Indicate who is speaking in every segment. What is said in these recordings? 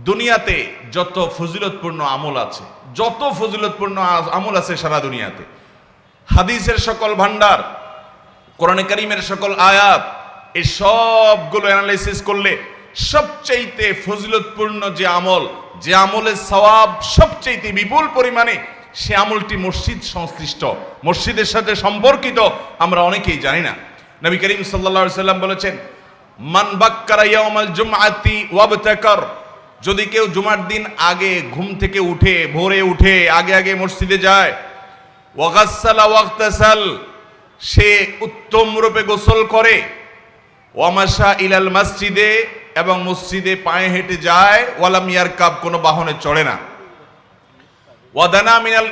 Speaker 1: দুনিয়াতে যত ফজিলতপূর্ণ আমল আছে, যত ফজিলতপূর্ণ আমল আছে সারা দুনিয়াতে, হাদিসের সকল ভান্ডার, কোরআনে কারীমের সকল আয়াত, এই সবগুলো অ্যানালাইসিস করলে সবচাইতে ফজিলতপূর্ণ যে আমল, যে আমলের সওয়াব সবচাইতে বিপুল পরিমাণে, সে আমলটি মসজিদ সংশ্লিষ্ট, মসজিদের সাথে সম্পর্কিত আমরা অনেকেই জানি না। নবী করিম সাল্লাল্লাহু আলাইহি সাল্লাম বলেছেন, মান বাক্কারা ইয়াউমাল জুমআতি ওয়াবতাকার, যদি কেউ জুমার দিন আগে ঘুম থেকে উঠে, ভোরে উঠে আগে আগে মসজিদে যায়, ওয়াগাসসালা ওয়াগতাসাল, সে উত্তম রূপে গোসল করে, ওয়ামাশা ইলাল মসজিদে, এবং মসজিদে পায়ে হেঁটে যায়, ওয়ালাম ইয়ারকাব, কোনো বাহনে চড়ে না, ওয়াদানা মিনাল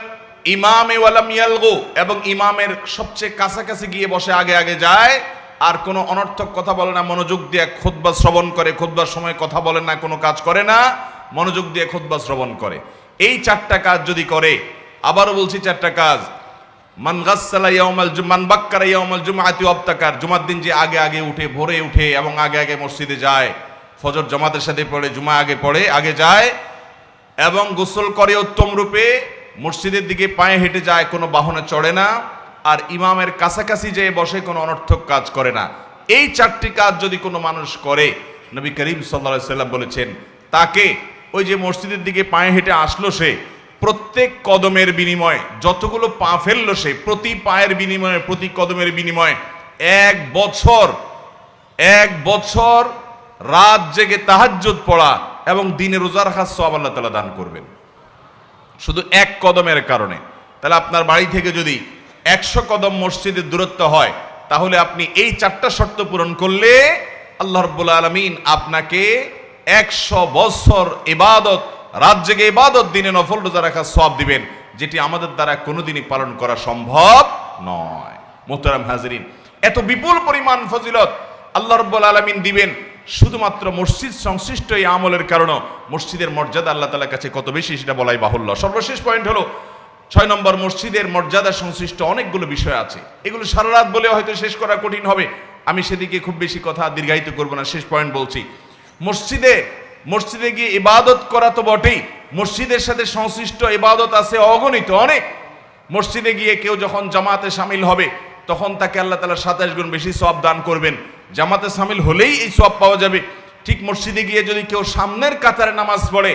Speaker 1: ইমামে ওয়ালাম ইয়ালগু, এবং ইমামের সবচেয়ে কাছাকাছি গিয়ে বসে আগে আগে যায়, আর কোনো অনর্থক কথা বলে না, মনোযোগ দিয়ে খুতবা শ্রবণ করে, খুতবার সময় কথা বলে না, কোনো কাজ করে না, মনোযোগ দিয়ে খুতবা শ্রবণ করে। এই চারটা কাজ যদি করে, আবারও বলছি চারটা কাজ, মান গাসসালা ইয়াউমাল মান বাক্কারা ইয়াউমাল জুমআতি ওয়াবতাকার, জুমার দিন যে আগে আগে উঠে, ভোরে উঠে এবং আগে আগে মসজিদে যায়, ফজর জামাতের সাথে পড়ে, জুমা আগে পড়ে, আগে যায়, এবং গোসল করে উত্তম রূপে, মসজিদের দিকে পায়ে হেঁটে যায়, কোনো বাহনে চড়ে না, আর ইমামের কাছাকাছি যেয়ে বসে, কোনো অনর্থক কাজ করে না, এই চারটি কাজ যদি কোনো মানুষ করে, নবী করিম সাল্লাল্লাহু আলাইহি সাল্লাম বলেছেন, তাকে ওই যে মসজিদের দিকে পায়ে হেঁটে আসলো, সে প্রত্যেক কদমের বিনিময়ে, যতগুলো পা ফেললো সে, প্রতি পায়ের বিনিময়ে, প্রতি কদমের বিনিময়ে 1 বছর রাত জেগে তাহাজ্জুদ পড়া এবং দিনে রোজা রাখার সওয়াব আল্লাহ তাআলা দান করবেন, শুধু এক কদমের কারণে। তাহলে আপনার বাড়ি থেকে যদি 100 কদম মসজিদের দূরত্ব হয়, তাহলে আপনি এই চারটা শর্ত পূরণ করলে আল্লাহ রাব্বুল আলামিন আপনাকে 100 বছর ইবাদত, রাত জেগে ইবাদত, দিনে নফল রোজা রাখার সওয়াব দিবেন, যেটি আমাদের দ্বারা কোনোদিনই পালন করা সম্ভব নয়। মুহতারাম হাজিরিন, এত বিপুল পরিমাণ ফজিলত আল্লাহ রাব্বুল আলামিন দিবেন শুধুমাত্র মসজিদ সংশ্লিষ্ট এই আমলের কারণে। মসজিদের মর্যাদা আল্লাহ তাআলার কাছে কত বেশি সেটা বলাই বাহুল্য। সর্বশেষ পয়েন্ট হলো 6 নম্বর, মসজিদের মর্যাদা সংশ্লিষ্ট অনেকগুলো বিষয় আছে, এগুলো সারা রাত বলে হয়তো শেষ করা কঠিন হবে, আমি সেদিকে খুব বেশি কথা দীর্ঘায়িত করব না। শেষ পয়েন্ট বলছি, মসজিদে গিয়ে ইবাদত করা তো বটেই, মসজিদের সাথে সংশ্লিষ্ট ইবাদত আছে অগণিত, অনেক। মসজিদে গিয়ে কেউ যখন জামাতে শামিল হবে, তখন তাকে আল্লাহ তাআলা 27 গুণ বেশি সওয়াব দান করবেন, জামাতে শামিল হলেই এই সওয়াব পাওয়া যাবে। ঠিক মসজিদে গিয়ে যদি কেউ সামনের কাতারে নামাজ পড়ে,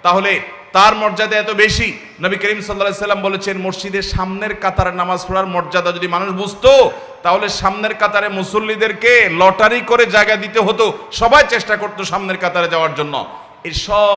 Speaker 1: তাহলে তার মর্যাদা এত বেশি। নবী করিম সাল্লাল্লাহু আলাইহি সাল্লাম বলেছেন, মসজিদের সামনের কাতারে নামাজ পড়ার মর্যাদা যদি মানুষ বুঝতো, তাহলে সামনের কাতারে মুসল্লিদেরকে লটারি করে জায়গা দিতে হতো, সবাই চেষ্টা করতো সামনের কাতারে যাওয়ার জন্য। এই সব